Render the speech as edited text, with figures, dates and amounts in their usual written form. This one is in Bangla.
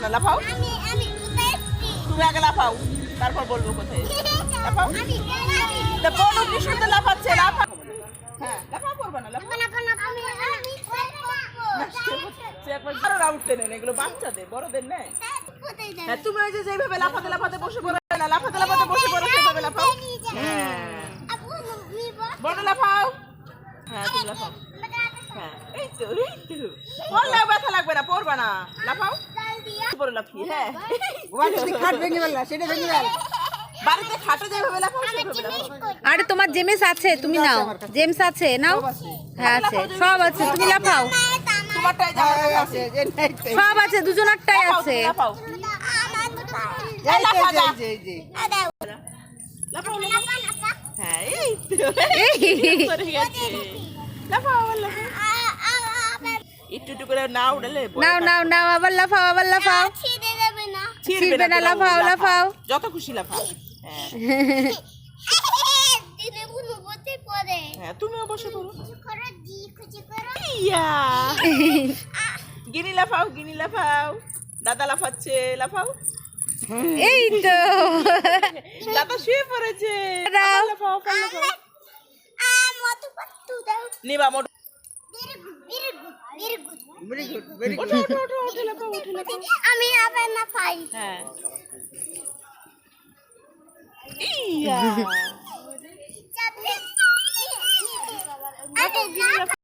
না, লাফাও। তুমি আগে লাফাও, তারপর বলবো কোথায়। লাফাও। বড় টিস্যুতে লাফাচ্ছে, লাফাও। হ্যাঁ, লাফাও করবে না, লাফাও। আরো রাউন্ড টেনে নেন, এগুলো বাচ্চাদের, বড়দের নেই। হ্যাঁ, তুমি ওই যে যেভাবে লাফাতে লাফাতে বসে পড়ো না, লাফাতে লাফাতে বসে পড়ো সেভাবে লাফাও। বড় লাফাও। হ্যাঁ, তুমি লাফাও। হ্যাঁ, এই তো, এই তো। পড়লেও ব্যথা লাগবে না, পড়বা না, লাফাও। পরে লাফিয়ে, হ্যাঁ। খাট ভেঙে ফেললা, সেটা ভেঙে ফেল। বাড়িতে খাটে যেভাবে লাফাও সেভাবে লাফাও। আরে তোমার জেমস আছে, তুমি নাও। জেমস আছে, নাও। হ্যাঁ আছে, সব আছে, তুমি লাফাও। তোমারটাই যা আছে, সব আছে, দুজনেরটাই আছে। লাফাও। এই যে লাফাও, লাফাও। হ্যাঁ, এই তো। পড়ে গেছে। লাফাও, আবার লাফাও। একটু একটু করে না উড়ালে নাও নাও নাও, আবার লাফাও, আবার লাফাও। ছিড়বে না, লাফাও লাফাও। যত খুশি লাফাও। হ্যাঁ, হ্যাঁ, তুমিও বসে পড়ো। ইয়া। গিনি লাফাও, গিনি লাফাও। দাদা লাফাচ্ছে, লাফাও। এই তো। দাদা শুয়ে পড়েছে। দাও। আবার লাফাও, আবার লাফাও। নিবা মোট। Very good, very good. ওঠো, ওঠো, ওঠো, ওঠো, লাফাও, ওঠো, লাফাও। আমি আবার না পাই। হ্যাঁ। ইয়া। আরে